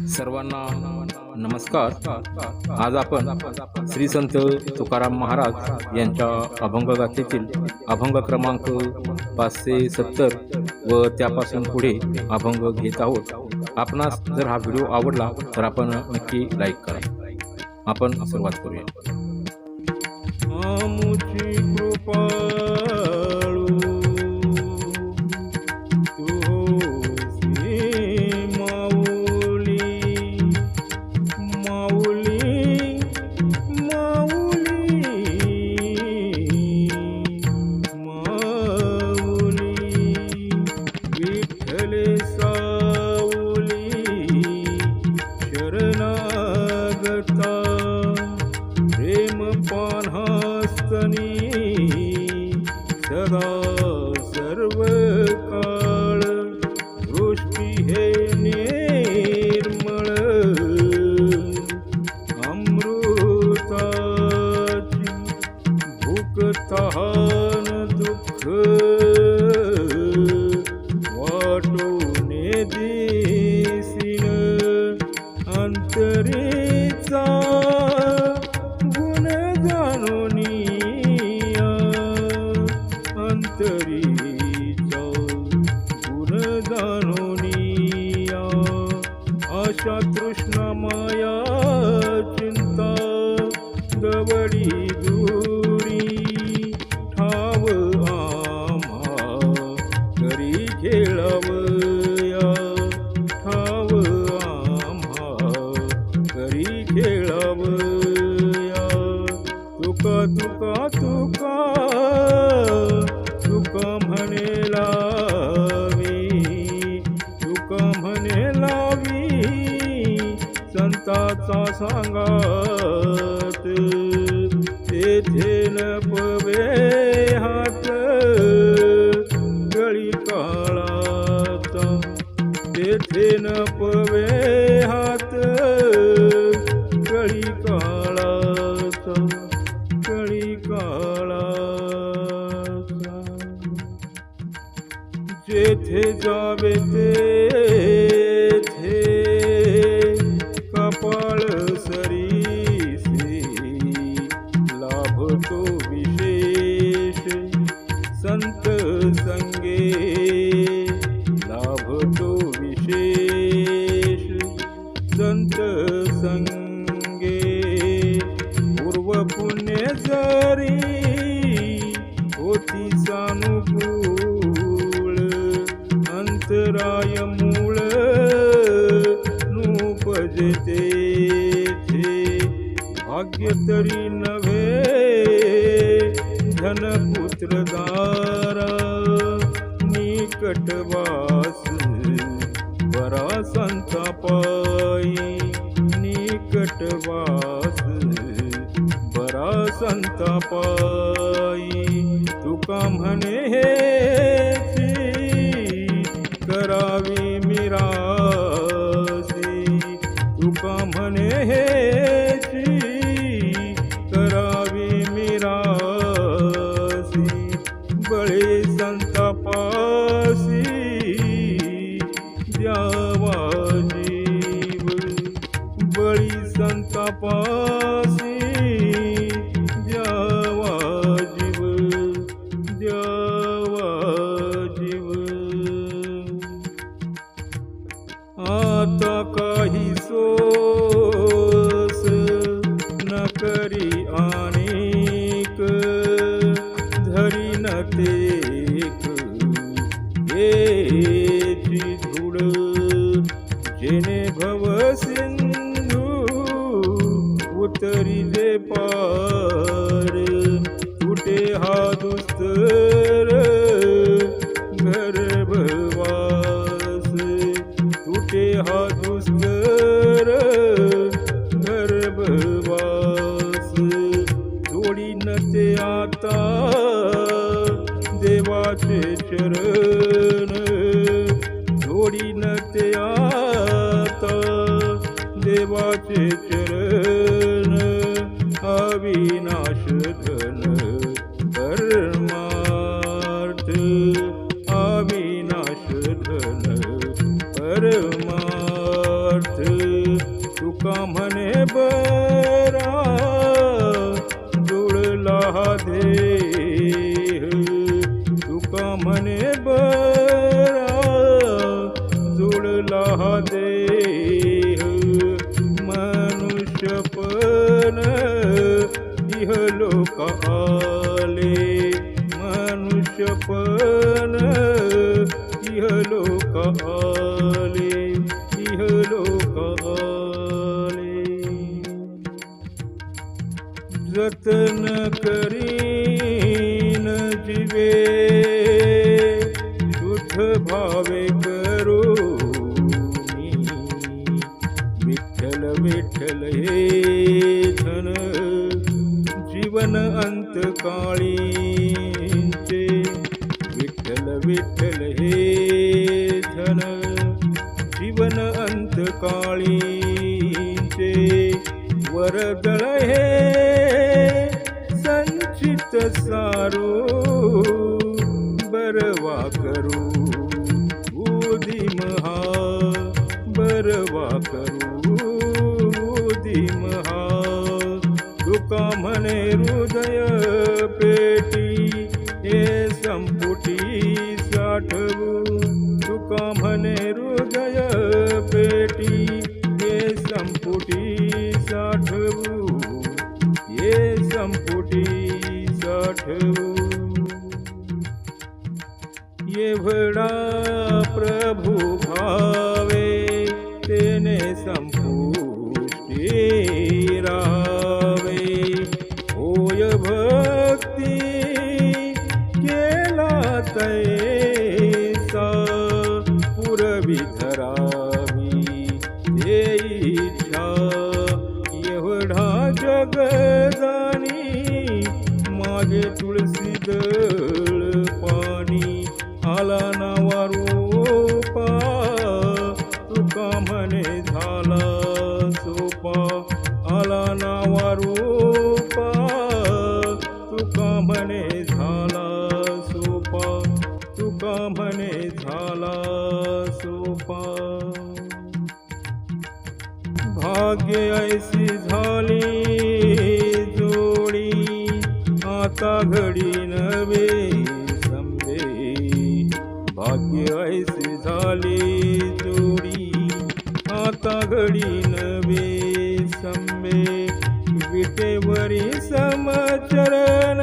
सर्वांना नमस्कार। आज आपण श्री संत तुकाराम महाराज यांच्या अभंगगाथेतील अभंग क्रमांक 570 व त्यापासून पुढे अभंग घेत आहोत। आपणास जर हा व्हिडिओ आवडला तर आपण नक्की लाईक करा। आपण सुरुवात करूया। आमुची कृपाळू सदा सर्व काळ दृष्टी हे निर्मळ अमृताची भूक तहान दुःख वाटोने दिसीन अंतरीचा गुण जाणोनी अंतरीचा गुण जाणोनिया आशा तृष्णा माया चिंता दवडी दूरी ठाव आम्हा करी खेळावया ठाव आम्हा करी खेळावया तुका तुका तुका तुका म्हणे लावी संताचा सांगात तेथे न पवे हात गळी काळाचा तेथे न पवे हात गळी काळाचा गळी काळाचा जेथे जावे तेथे कपाळ सरीसे लाभतो विशेष संत संगे लाभतो विशेष संत संगे पूर्व पुण्य जरी होती सानुकूळ अंतराय मूळ नूपजते भाग्य तरी नव्हे धनपुत्र दारा निकटवास बरा संतापाई निकटवास बरा संतापाई तुका म्हणे हेची करावी मिरासी तुका म्हणे हेची करावी मिरासी बळी संतापासी द्यावा जीव बळी संतापासी द्यावा जीव द्यावा जीव आता काही सोस न करी आणिक धरी न तेक हेची धूळ जेने भव सिंधू उतरी जे पार तुटे हा दुस्तर गर्भवास तुटे हा दुस्तर गर्भवास जोडी न ते आता देवाचे चरण जोडी न ते आता देवाचे चरण अविनाश धन परमार्थ अविनाश धन परमार्थ तुका म्हणे बरा जुळला हा देह, तुका म्हणे बरा जुळला हा देह. मनुष्यपण इहलोक आले, मनुष्यपण इहलोक आले, इहलोक आले. जतन करीन जीवे शुद्ध भावे करू मी. विठ्ठल विठ्ठल हे धन जीवन अंतकाळीचे. विठ्ठल विठ्ठल हे धन जीवन अंतकाळीचे. वरदळ हे संचित सारो बरवा करू उदिमहा, बरवा करू उदिमहा. तुका म्हणे हृदय पेटी हे संपुटी साठवू. तुका म्हणे हृदय पेटी हे संपुटी साठवू, हे संपुटी साठवू. एवढा प्रभु भावे तेने संपुष्टी राहावे. होय भक्ती केला तैसा पुरवी धरावी हे इच्छा. एवढा जगदानी मागे तुळसी दळ पाणी आला नावा रूपा. तुका म्हणे झाला सोपा, आला नावा रूपा. तुका म्हणे झाला सोपा, तुका म्हणे झाला सोपा. भाग्य ऐसी झाली जोडी आता घडी नवे संबे. भाग्य ऐसी झाली जोडी आता घडी नवे संबे. विटेवरी समचरण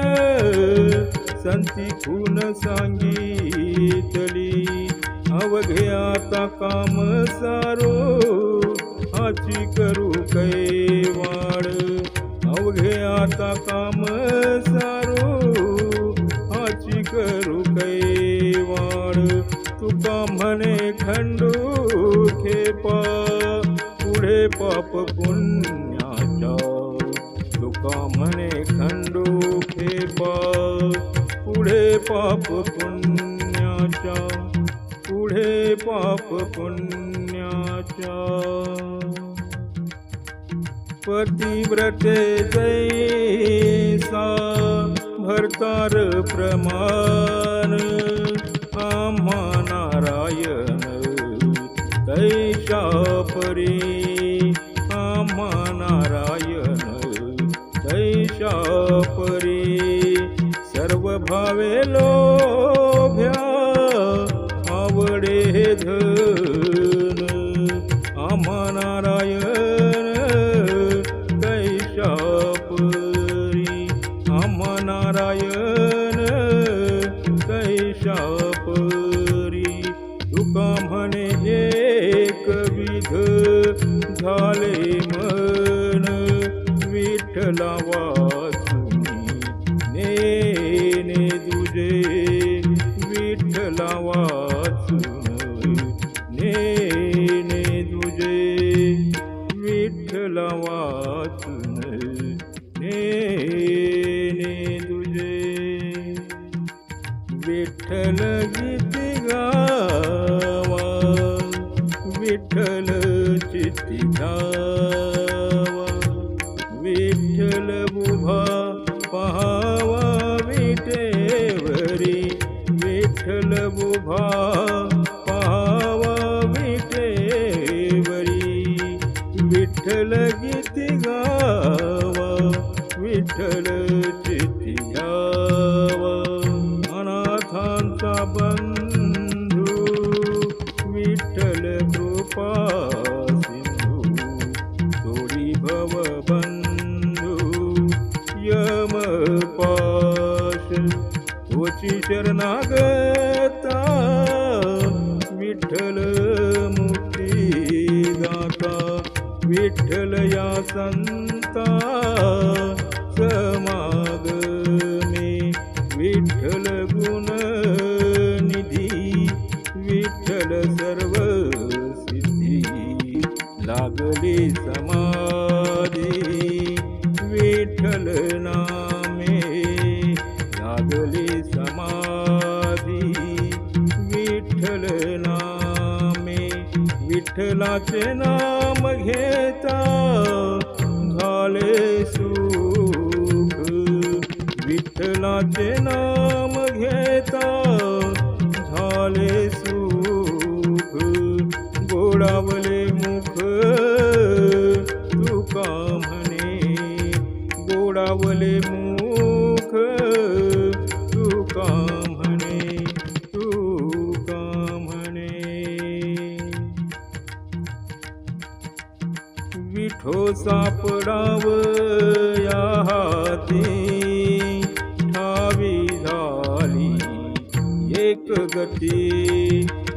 संती खून सांगितली. अवघे आता काम सारो हाची करू कैवाड. अवघे आता काम सारो हाची करू कैवाड. तुका म्हणे खंडू खेपा पुढे पाप पुण्याच्या. तुका म्हणे खंडू खेपा पुढे पाप पुण्याच्या, पुढे पाप पुण्याच्या. पतिव्रते जैसा भरतार प्रमाण. आम्हा नारायण तैशा परी. आम्हा नारायण तैशा परी. सर्व भावे लोभ्या आवडे धन. आम्हा नारायण तैशा परी. आम्हा नारायण तैशा परी. तुका म्हणे एकविध झाले मन. विठ्ठला वाचुनी नेने तुझे. विठ्ठला वाचून नेने तुझे. विठ्ठला वाचून नेने तुझे. विठ्ठल गीत गावा, विठ्ठल चित्ती घ्यावा. विठ्ठल उभा पहावा विटेवरी. विठ्ठल उभा पहावा विटेवरी. विठ्ठल गीती गावा विठ्ठल चित्ती घ्यावा अनाथांचा बंधू विठ्ठल कृपा सिंधू तोडी भव बंधू यमपाश तोची शरणागता विठ्ठल मुक्ती दाता विठ्ठल या संता समागमे विठ्ठल गुण निधी विठ्ठल सर्व सिद्धी लागली समाधी विठ्ठल नामे लागली समाधी विठ्ठल नामे विठ्ठलाचे नाम घेता झाले सुख विठ्ठलाचे नाम घेता झाले सुख गोडावले मुख तुका म्हणे गोडावले मुख तुका म्हणे तुका म्हणे विठो सापडाव या हाती ठावी झाली एक गती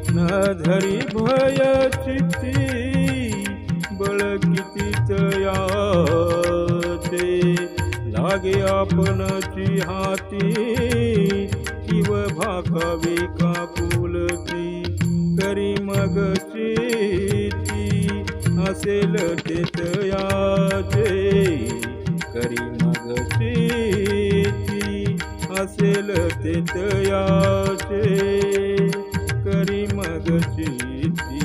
न धरी भय चित्ती बळ किती तयाचे लागे आपणची हाती किव भाकावे का पुलती करी मग चिती असेल ते तयाचे करी मग चिती असेल ते तयाचे करी मग चिती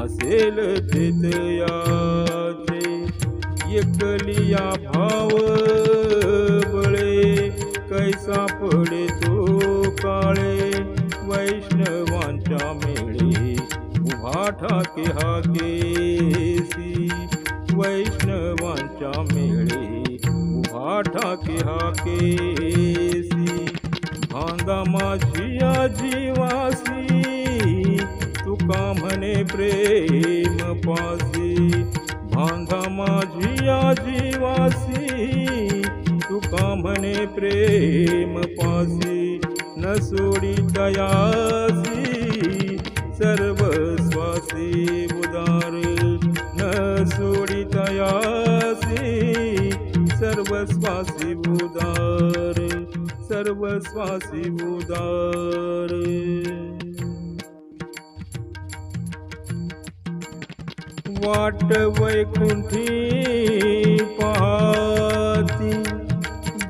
असेल ते तयाचे एकलिया भाव बळे कैसा पडे तो काळे वैष्णवांच्या मेळे उभा ठाके हा केसी वैष्णवांच्या मेळे उभा ठाके हा केसी भांगा माझिया जीवासी तुका म्हणे प्रेम पासी भांगा माझिया जीवासी तुका म्हणे प्रेम पासी न सोडी दयासी सर्व स्वासी उदार न सोडी दयासी सर्व स्वासी उदार सर्व स्वासी उदार वाट वैकुंठी पाहती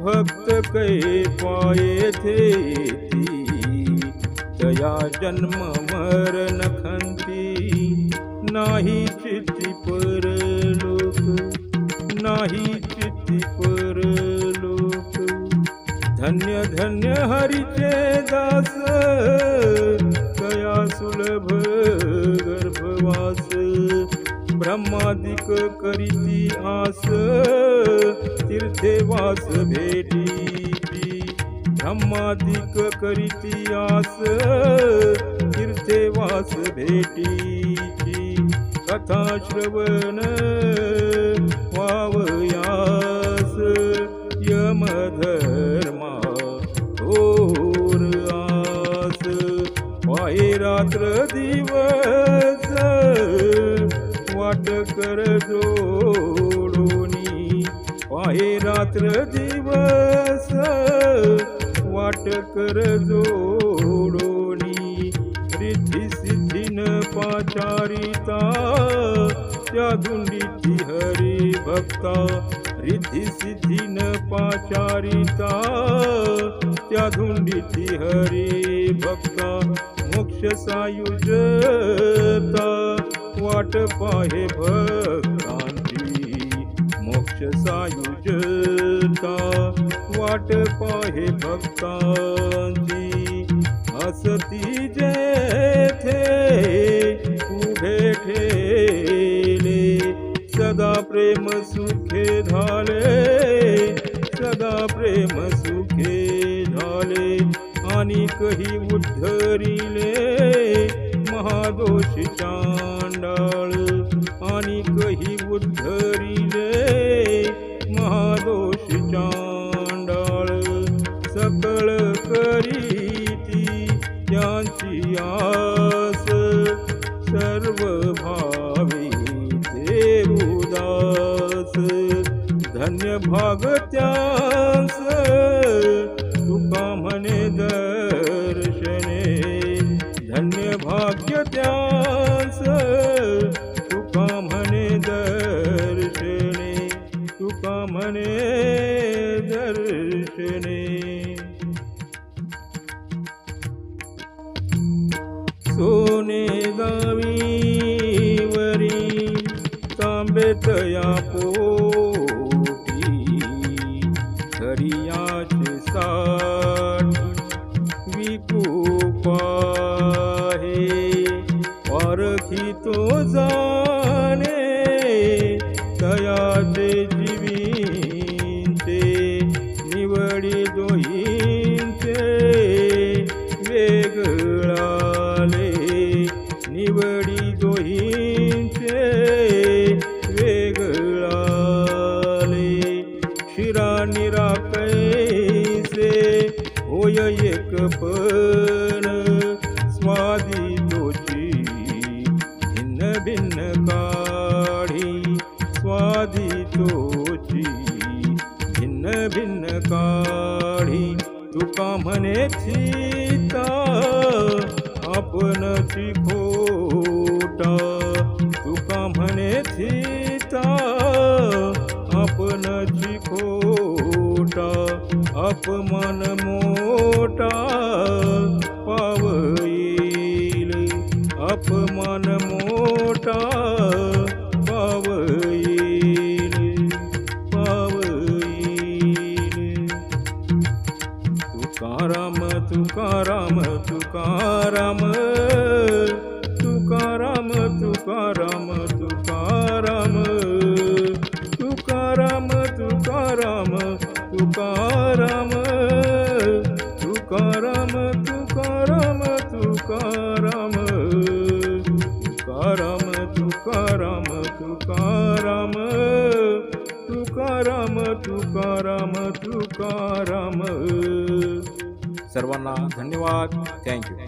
भक्त कै पाये थे दया जन्म मरण खंती नाही चित्ती परलोक नाही चित्ती परलोक धन्य धन्य हरीचे दास दया सुलभ गर्भवास ब्रह्मादिक करीती आस तीर्थेवास भेटीची ब्रह्मादिक करीती आस तीर्थेवास भेटीची कथा श्रवण वावयास यमधर्मा थोर आस पाहे रात्र दिवस वाट कर जोडोनी पाहे रात्र दिवस वाट कर जोडोनी रिद्धी सिद्धीन पाचारिता त्या धुंडीची हरी भक्ता रिद्धी सिद्धीन पाचारिता त्या धुंडीची हरी भक्ता मोक्ष सायुजता वाट पाहे भक्तांची मोक्ष सायुजता वाट पाहे भक्तांची हसती जेथे उभे ठेले सदा प्रेम सुखे झाले, सदा प्रेम सुखे झाले. आणि कही उद्धरिले महादोषी चांडाळ, आणि कही उद्धरिले महादोषी चांडाळ. सकळ करीती त्यांची आस, सर्व भावी ते उदास. धन्य भागत्यांस तुका म्हणे दर्शने, धन्य भाग्य त्यांस तुका म्हणे दर्शने, तुका म्हणे दर्शने. सोने गावीवरी तांबे तया पोटी, हरियाचे साठ विकू पाहे. पारखी तो जाणे तयाचे जीवींचे, निवडी दोहींचे वेगळाले, निवडी दोहींचे वेगळाले. शिरा निरा कैसे होय एक पण, स्वादी तोची भिन्न भिन्न काढी, स्वादी तोची भिन्न भिन्न काढी. तुका म्हणे सीता आपणची खोटा, तुका म्हणे सीता आपणची खोटा. अपमान मोठा पावईल, अपमान मोठा पावईल, पावईल. तुकाराम तुकाराम तुकाराम, तुकाराम तुकाराम तुकाराम, तुकाराम तुकाराम तुकाराम, तुकाराम तुकाराम तुकाराम, तुकाराम तुकाराम तुकाराम, तुकाराम तुकाराम तुकाराम. सर्वांना धन्यवाद. थँक्यू.